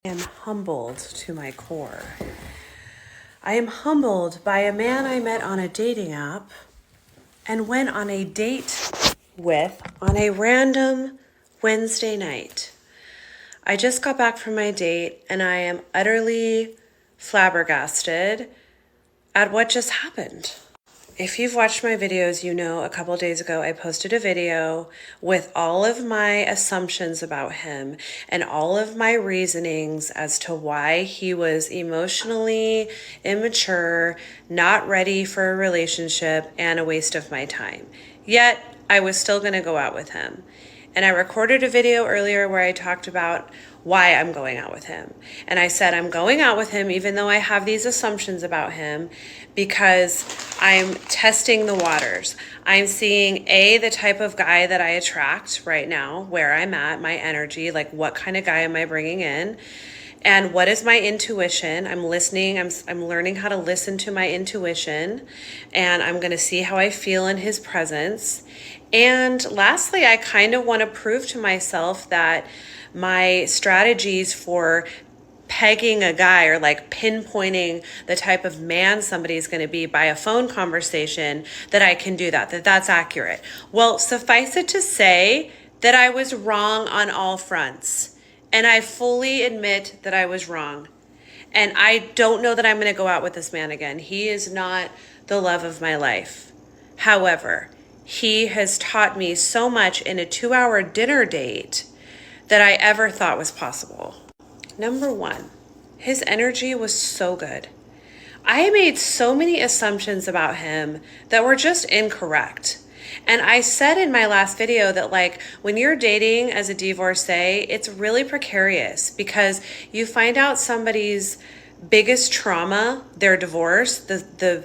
I am humbled to my core. I am humbled by a man I met on a dating app and went on a date with on a random Wednesday night. I just got back from my date and I am utterly flabbergasted at what just happened. If you've watched my videos, you know a couple days ago I posted a video with all of my assumptions about him and all of my reasonings as to why he was emotionally immature, not ready for a relationship, and a waste of my time. Yet, I was still going to go out with him. And I recorded a video earlier where I talked about why I'm going out with him. And I said, I'm going out with him even though I have these assumptions about him because I'm testing the waters. I'm seeing the type of guy that I attract right now, where I'm at, my energy, like what kind of guy am I bringing in? And what is my intuition? I'm listening. I'm learning how to listen to my intuition, and I'm going to see how I feel in his presence. And lastly, I kind of want to prove to myself that my strategies for pegging a guy or like pinpointing the type of man somebody's going to be by a phone conversation, that I can do that's accurate. Well, suffice it to say that I was wrong on all fronts. And I fully admit that I was wrong. And I don't know that I'm going to go out with this man again. He is not the love of my life. However, he has taught me so much in a 2-hour dinner date that I ever thought was possible. Number one, his energy was so good. I made so many assumptions about him that were just incorrect. And I said in my last video that like when you're dating as a divorcee, it's really precarious because you find out somebody's biggest trauma, their divorce, the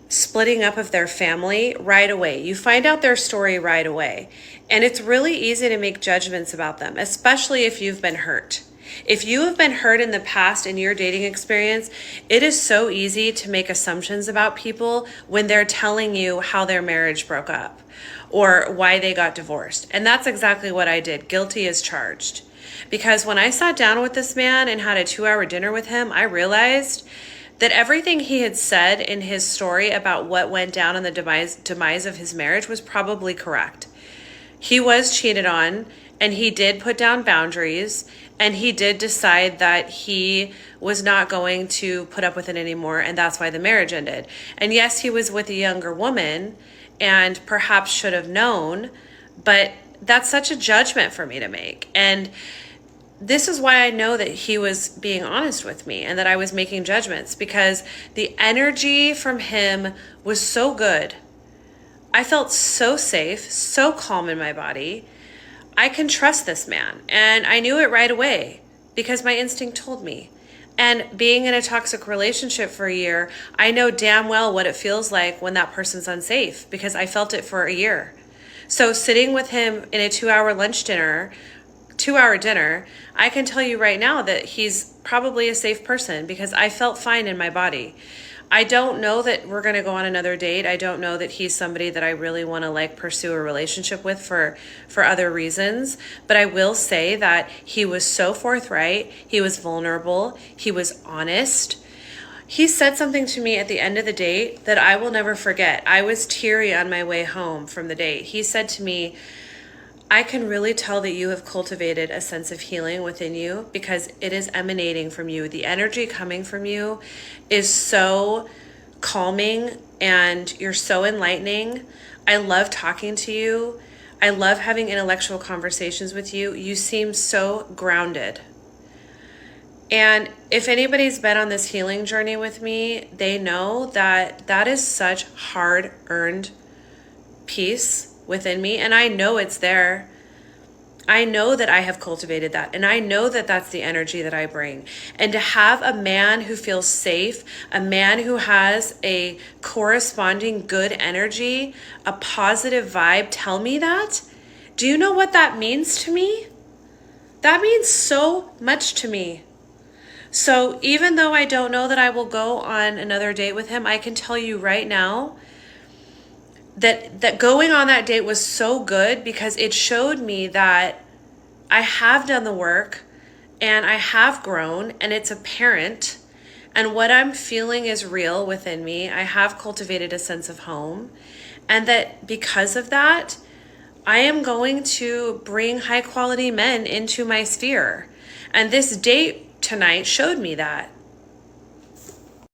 splitting up of their family right away. You find out their story right away. And it's really easy to make judgments about them, especially if you've been hurt. If you have been hurt in the past in your dating experience, it is so easy to make assumptions about people when they're telling you how their marriage broke up or why they got divorced. And that's exactly what I did. Guilty as charged. Because when I sat down with this man and had a 2-hour dinner with him, I realized that everything he had said in his story about what went down in the demise of his marriage was probably correct. He was cheated on, and he did put down boundaries, and he did decide that he was not going to put up with it anymore, and that's why the marriage ended. And yes, he was with a younger woman, and perhaps should have known, but that's such a judgment for me to make. And this is why I know that he was being honest with me and that I was making judgments, because the energy from him was so good. I felt so safe, so calm in my body. I can trust this man. And I knew it right away because my instinct told me. And being in a toxic relationship for a year, I know damn well what it feels like when that person's unsafe because I felt it for a year. So sitting with him in a 2-hour dinner, I can tell you right now that he's probably a safe person because I felt fine in my body. I don't know that we're going to go on another date. I don't know that he's somebody that I really want to like pursue a relationship with for other reasons. But I will say that he was so forthright. He was vulnerable. He was honest. He said something to me at the end of the date that I will never forget. I was teary on my way home from the date. He said to me, I can really tell that you have cultivated a sense of healing within you because it is emanating from you. The energy coming from you is so calming and you're so enlightening. I love talking to you. I love having intellectual conversations with you. You seem so grounded. And if anybody's been on this healing journey with me, they know that that is such hard-earned peace within me, and I know it's there. I know that I have cultivated that, and I know that that's the energy that I bring. And to have a man who feels safe, a man who has a corresponding good energy, a positive vibe, tell me that, do you know what that means to me? That means so much to me. So even though I don't know that I will go on another date with him, I can tell you right now that going on that date was so good because it showed me that I have done the work and I have grown, and it's apparent, and what I'm feeling is real within me. I have cultivated a sense of home, and that because of that, I am going to bring high quality men into my sphere. And this date tonight showed me that.